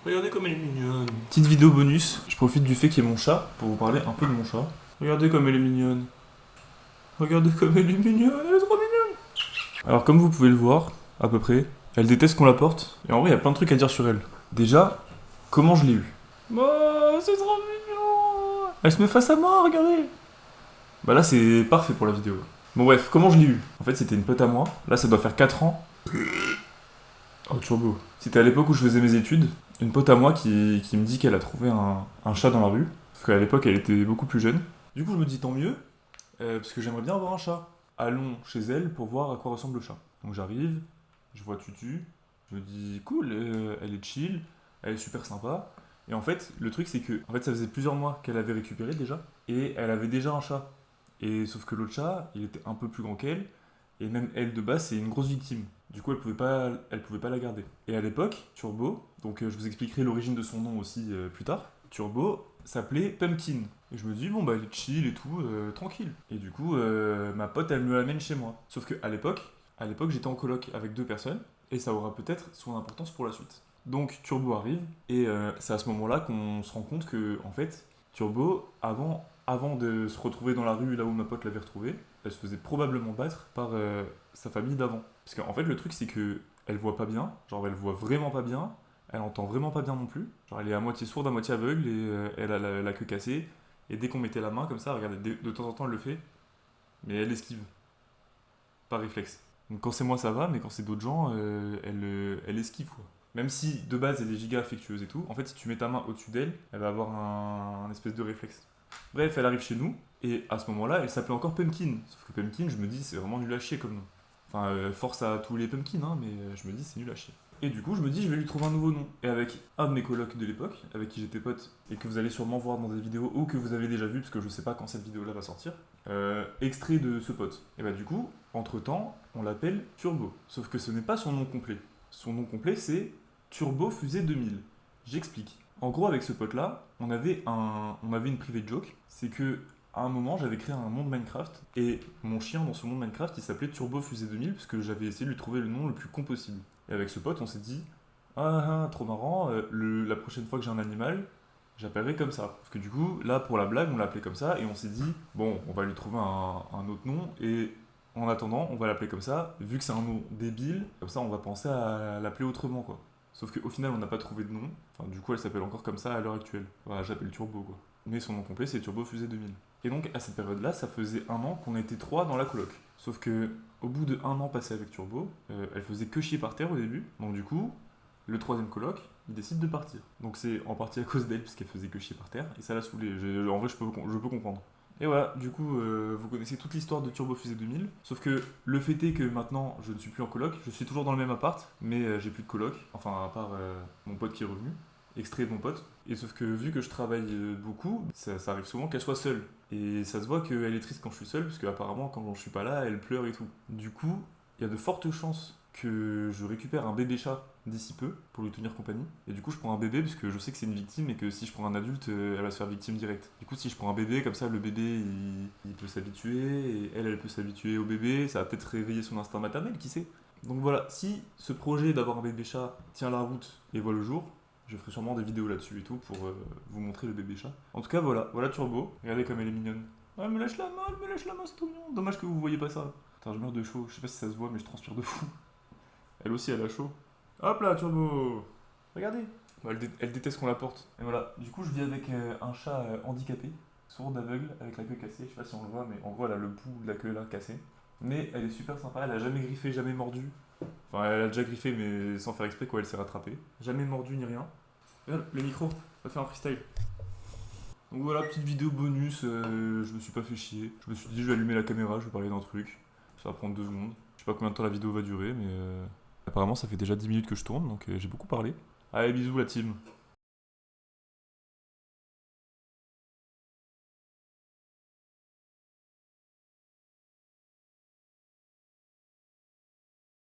Regardez comme elle est mignonne. Petite vidéo bonus, je profite du fait qu'il y ait mon chat pour vous parler un peu de mon chat. Regardez comme elle est mignonne. Regardez comme elle est mignonne, elle est trop mignonne. Alors comme vous pouvez le voir, à peu près, elle déteste qu'on la porte. Et en vrai, il y a plein de trucs à dire sur elle. Déjà, comment je l'ai eue. Oh, c'est trop mignon. Elle se met face à moi, regardez. Bah là, c'est parfait pour la vidéo. Bon bref, comment je l'ai eue. En fait, c'était une pote à moi. Là, ça doit faire 4 ans. Oh, turbo. C'était à l'époque où je faisais mes études. Une pote à moi qui me dit qu'elle a trouvé un chat dans la rue. Parce qu'à l'époque, elle était beaucoup plus jeune. Du coup, je me dis tant mieux, parce que j'aimerais bien avoir un chat. Allons chez elle pour voir à quoi ressemble le chat. Donc j'arrive, je vois Tutu, je me dis cool, elle est chill, elle est super sympa. Et en fait, le truc c'est que ça faisait plusieurs mois qu'elle avait récupéré déjà, et elle avait déjà un chat. Et sauf que l'autre chat, il était un peu plus grand qu'elle, et même elle de base, c'est une grosse victime. Du coup, elle pouvait pas la garder. Et à l'époque, Turbo, donc je vous expliquerai l'origine de son nom aussi plus tard. Turbo s'appelait Pumpkin. Et je me dis, bon bah elle est chill et tout, tranquille. Et du coup, ma pote, elle me l'amène chez moi. Sauf que à l'époque, j'étais en coloc avec 2 personnes, et ça aura peut-être son importance pour la suite. Donc Turbo arrive, et c'est à ce moment-là qu'on se rend compte que, en fait, Turbo, avant de se retrouver dans la rue là où ma pote l'avait retrouvée, elle se faisait probablement battre par sa famille d'avant. Parce qu'en fait, le truc, c'est que elle voit pas bien, genre elle voit vraiment pas bien, elle entend vraiment pas bien non plus. Genre elle est à moitié sourde, à moitié aveugle, et elle a la queue cassée. Et dès qu'on mettait la main comme ça, regardez, de temps en temps elle le fait, mais elle esquive, par réflexe. Donc quand c'est moi ça va, mais quand c'est d'autres gens, elle esquive quoi. Même si de base elle est giga affectueuse et tout, en fait si tu mets ta main au-dessus d'elle, elle va avoir un espèce de réflexe. Bref, elle arrive chez nous, et à ce moment-là, elle s'appelait encore Pumpkin. Sauf que Pumpkin, je me dis, c'est vraiment nul à chier comme nom. Enfin, force à tous les Pumpkins, hein, mais je me dis, c'est nul à chier. Et du coup, je me dis, je vais lui trouver un nouveau nom. Et avec un de mes colocs de l'époque, avec qui j'étais pote, et que vous allez sûrement voir dans des vidéos, ou que vous avez déjà vu, parce que je sais pas quand cette vidéo-là va sortir, extrait de ce pote. Et bah du coup, entre-temps, on l'appelle Turbo. Sauf que ce n'est pas son nom complet. Son nom complet, c'est Turbo Fusée 2000. J'explique. En gros, avec ce pote-là, on avait une private joke, c'est que à un moment, j'avais créé un monde Minecraft, et mon chien dans ce monde Minecraft, il s'appelait Turbo Fusée 2000, parce que j'avais essayé de lui trouver le nom le plus con possible. Et avec ce pote, on s'est dit, trop marrant, la prochaine fois que j'ai un animal, j'appellerai comme ça. Parce que du coup, là, pour la blague, on l'a appelé comme ça, et on s'est dit, bon, on va lui trouver un autre nom, et en attendant, on va l'appeler comme ça, vu que c'est un nom débile, comme ça, on va penser à l'appeler autrement, quoi. Sauf qu'au final, on n'a pas trouvé de nom. Enfin, du coup, elle s'appelle encore comme ça à l'heure actuelle. Voilà, j'appelle Turbo, quoi. Mais son nom complet, c'est Turbo Fusée 2000. Et donc, à cette période-là, ça faisait un an qu'on était 3 dans la coloc. Sauf que, au bout de un an passé avec Turbo, elle faisait que chier par terre au début. Donc, du coup, le troisième coloc, il décide de partir. Donc, c'est en partie à cause d'elle, puisqu'elle faisait que chier par terre. Et ça l'a saoulé. En vrai, je peux comprendre. Et voilà, du coup, vous connaissez toute l'histoire de Turbo Fusée 2000. Sauf que le fait est que maintenant, je ne suis plus en coloc. Je suis toujours dans le même appart, mais j'ai plus de coloc. Enfin, à part mon pote qui est revenu. Extrait de mon pote. Et sauf que vu que je travaille beaucoup, ça arrive souvent qu'elle soit seule. Et ça se voit qu'elle est triste quand je suis seul, parce qu'apparemment, quand je suis pas là, elle pleure et tout. Du coup, il y a de fortes chances que je récupère un bébé chat d'ici peu pour lui tenir compagnie. Et du coup, je prends un bébé parce que je sais que c'est une victime et que si je prends un adulte, elle va se faire victime direct. Du coup, si je prends un bébé, comme ça, le bébé il peut s'habituer et elle peut s'habituer au bébé. Ça va peut-être réveiller son instinct maternel, qui sait. Donc voilà, si ce projet d'avoir un bébé chat tient la route et voit le jour, je ferai sûrement des vidéos là-dessus et tout pour vous montrer le bébé chat. En tout cas, voilà Turbo. Regardez comme elle est mignonne. Ah, elle me lâche la main, elle me lâche la main, c'est tout mignon. Dommage que vous voyez pas ça. Putain, je meurs de chaud. Je sais pas si ça se voit, mais je transpire de fou. Elle aussi, elle a chaud. Hop là, Turbo. Regardez. Bon, elle déteste qu'on la porte. Et voilà. Du coup, je vis avec un chat handicapé, sourde, aveugle, avec la queue cassée. Je sais pas si on le voit, mais en gros, elle a le bout de la queue là cassé. Mais elle est super sympa. Elle a jamais griffé, jamais mordu. Enfin, elle a déjà griffé, mais sans faire exprès, quoi. Elle s'est rattrapée. Jamais mordu ni rien. Regarde, le micro. Ça fait un freestyle. Donc voilà, petite vidéo bonus. Je me suis pas fait chier. Je me suis dit, je vais allumer la caméra, je vais parler d'un truc. Ça va prendre 2 secondes. Je sais pas combien de temps la vidéo va durer, mais apparemment ça fait déjà 10 minutes que je tourne, donc j'ai beaucoup parlé. Allez, bisous la team.